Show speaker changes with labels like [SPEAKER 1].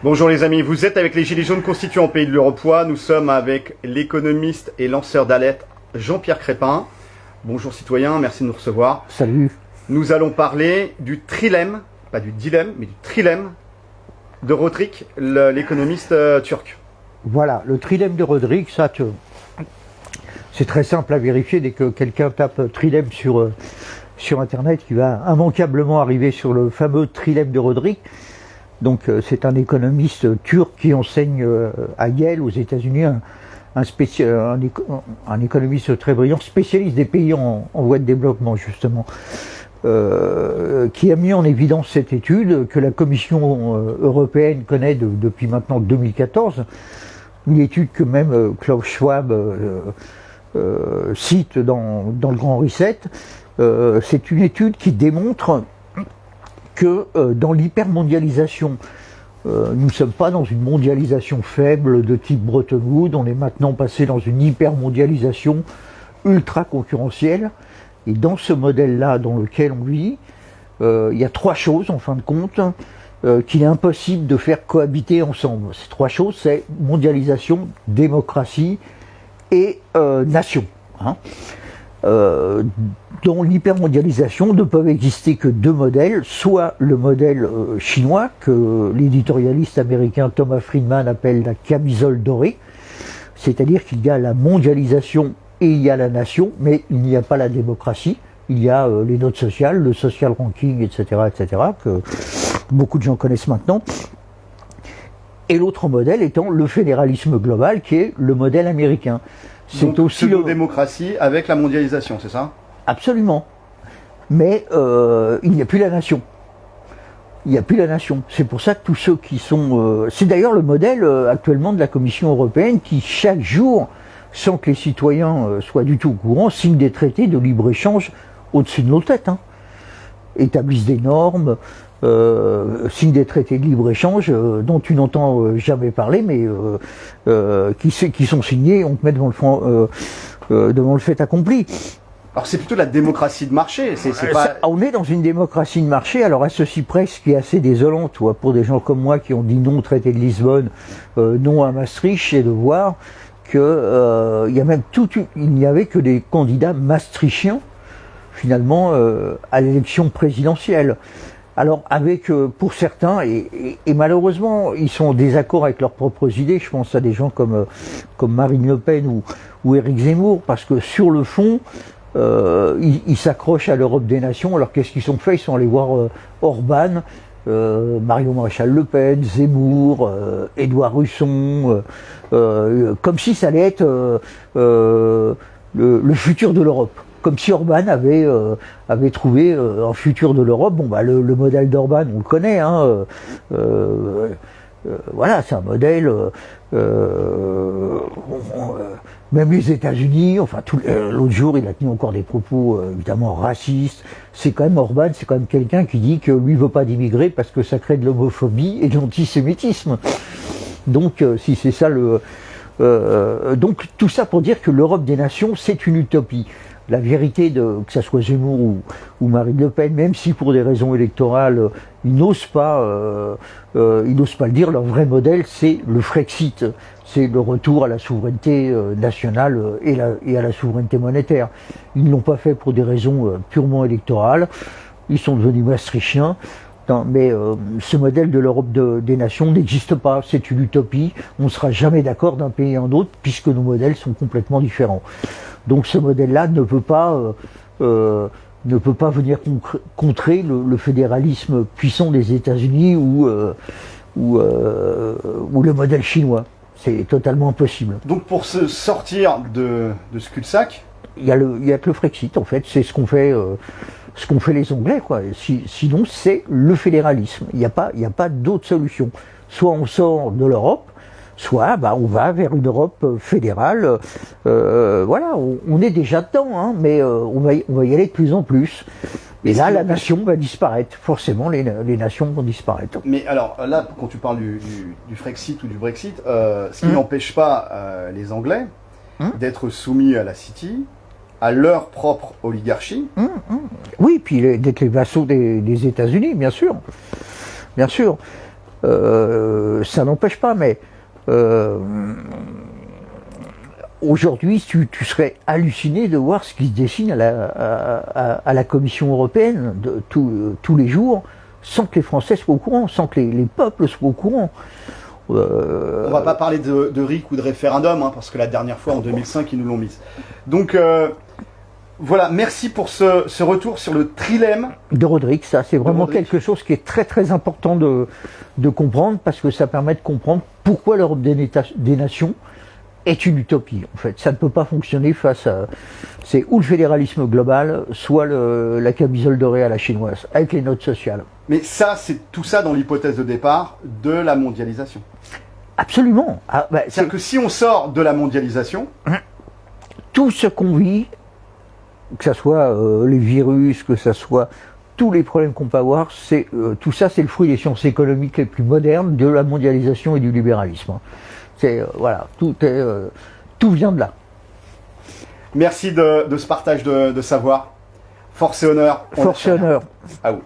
[SPEAKER 1] Bonjour les amis, vous êtes avec les Gilets jaunes constituants Pays de l'Uropois. Nous sommes avec l'économiste et lanceur d'alerte Jean-Pierre Crespin. Bonjour citoyens, merci de nous recevoir.
[SPEAKER 2] Salut.
[SPEAKER 1] Nous allons parler du trilemme, pas du dilemme, mais du trilemme de Rodrik, l'économiste turc.
[SPEAKER 2] Voilà, le trilemme de Rodrik, c'est très simple à vérifier. Dès que quelqu'un tape trilemme sur Internet, il va immanquablement arriver sur le fameux trilemme de Rodrik. Donc c'est un économiste turc qui enseigne à Yale aux États-Unis, un économiste très brillant, spécialiste des pays en voie de développement justement, qui a mis en évidence cette étude que la Commission européenne connaît depuis maintenant 2014, une étude que même Klaus Schwab cite dans le Grand Reset. C'est une étude qui démontre que dans l'hypermondialisation, nous ne sommes pas dans une mondialisation faible de type Bretton Woods, on est maintenant passé dans une hypermondialisation ultra concurrentielle. Et dans ce modèle-là dans lequel on vit, il y a trois choses en fin de compte qu'il est impossible de faire cohabiter ensemble. Ces trois choses, c'est mondialisation, démocratie et nation. Dans l'hypermondialisation ne peuvent exister que deux modèles, soit le modèle chinois que l'éditorialiste américain Thomas Friedman appelle la camisole dorée, c'est-à-dire qu'il y a la mondialisation et il y a la nation, mais il n'y a pas la démocratie, il y a les notes sociales, le social ranking, etc., que beaucoup de gens connaissent maintenant. Et l'autre modèle étant le fédéralisme global, qui est le modèle américain.
[SPEAKER 1] C'est aussi la démocratie avec la mondialisation, c'est ça?
[SPEAKER 2] Absolument. Mais il n'y a plus la nation. Il n'y a plus la nation. C'est pour ça que tous ceux qui sont... c'est d'ailleurs le modèle actuellement de la Commission européenne qui, chaque jour, sans que les citoyens soient du tout au courant, signent des traités de libre-échange au-dessus de nos têtes. Établissent des normes, signent des traités de libre-échange dont tu n'entends jamais parler, mais qui sont signés, on te met devant le fait accompli.
[SPEAKER 1] Alors c'est plutôt la démocratie de marché.
[SPEAKER 2] On est dans une démocratie de marché, alors à ceci près, ce qui est assez désolant pour des gens comme moi qui ont dit non au traité de Lisbonne, non à Maastricht, c'est de voir que il n'y avait que des candidats maastrichtiens finalement à l'élection présidentielle. Alors pour certains, et malheureusement ils sont en désaccord avec leurs propres idées, je pense à des gens comme Marine Le Pen ou Éric Zemmour, parce que sur le fond, ils s'accrochent à l'Europe des nations, alors qu'est-ce qu'ils ont fait? Ils sont allés voir Orban, Marion Maréchal Le Pen, Zemmour, Édouard Husson, comme si ça allait être le futur de l'Europe. Comme si Orban avait trouvé un futur de l'Europe. Bon, le modèle d'Orban, on le connaît. Voilà, c'est un modèle. Même les États-Unis. Enfin, l'autre jour, il a tenu encore des propos évidemment racistes. C'est quand même Orban, c'est quand même quelqu'un qui dit que lui veut pas d'immigrés parce que ça crée de l'homophobie et de l'antisémitisme. Donc, si c'est ça donc tout ça pour dire que l'Europe des nations, c'est une utopie. La vérité, que ce soit Zemmour ou Marine Le Pen, même si pour des raisons électorales, ils n'osent pas le dire, leur vrai modèle, c'est le Frexit. C'est le retour à la souveraineté nationale et à la souveraineté monétaire. Ils ne l'ont pas fait pour des raisons purement électorales. Ils sont devenus maastrichtiens. Mais ce modèle de l'Europe des nations n'existe pas, c'est une utopie, on ne sera jamais d'accord d'un pays à un autre puisque nos modèles sont complètement différents. Donc ce modèle-là ne peut pas venir contrer le fédéralisme puissant des États-Unis ou le modèle chinois. C'est totalement impossible.
[SPEAKER 1] Donc pour se sortir de ce cul-de-sac,
[SPEAKER 2] il y a que le Frexit en fait, c'est ce qu'ont fait les Anglais, quoi. Sinon, c'est le fédéralisme. Il n'y a pas d'autre solution. Soit on sort de l'Europe, soit on va vers une Europe fédérale. Voilà, on est déjà dedans, mais on va y aller de plus en plus. Et là, la nation va disparaître. Forcément, les nations vont disparaître.
[SPEAKER 1] Mais alors, là, quand tu parles du Frexit ou du Brexit, ce qui n'empêche pas les Anglais d'être soumis à la City, à leur propre oligarchie.
[SPEAKER 2] Oui, puis d'être les vassaux des États-Unis, bien sûr. Bien sûr. Ça n'empêche pas, mais aujourd'hui, tu serais halluciné de voir ce qui se dessine à la Commission européenne tous les jours, sans que les Français soient au courant, sans que les peuples soient au courant.
[SPEAKER 1] On va pas parler de RIC ou de référendum, hein, parce que la dernière fois, en 2005, ils nous l'ont mise. Donc, voilà, merci pour ce retour sur le trilemme.
[SPEAKER 2] De Roderick, ça, c'est vraiment quelque chose qui est très très important de comprendre, parce que ça permet de comprendre pourquoi l'Europe des nations est une utopie. En fait, ça ne peut pas fonctionner face à... C'est ou le fédéralisme global, soit la camisole dorée à la chinoise, avec les notes sociales.
[SPEAKER 1] Mais ça, c'est tout ça dans l'hypothèse de départ de la mondialisation.
[SPEAKER 2] Absolument.
[SPEAKER 1] C'est-à-dire que si on sort de la mondialisation...
[SPEAKER 2] Tout ce qu'on vit, que ce soit les virus, que ce soit tous les problèmes qu'on peut avoir, tout ça, c'est le fruit des sciences économiques les plus modernes, de la mondialisation et du libéralisme. Voilà, tout vient de là.
[SPEAKER 1] Merci de ce partage de savoir. Force et honneur.
[SPEAKER 2] Force et honneur.
[SPEAKER 1] À vous.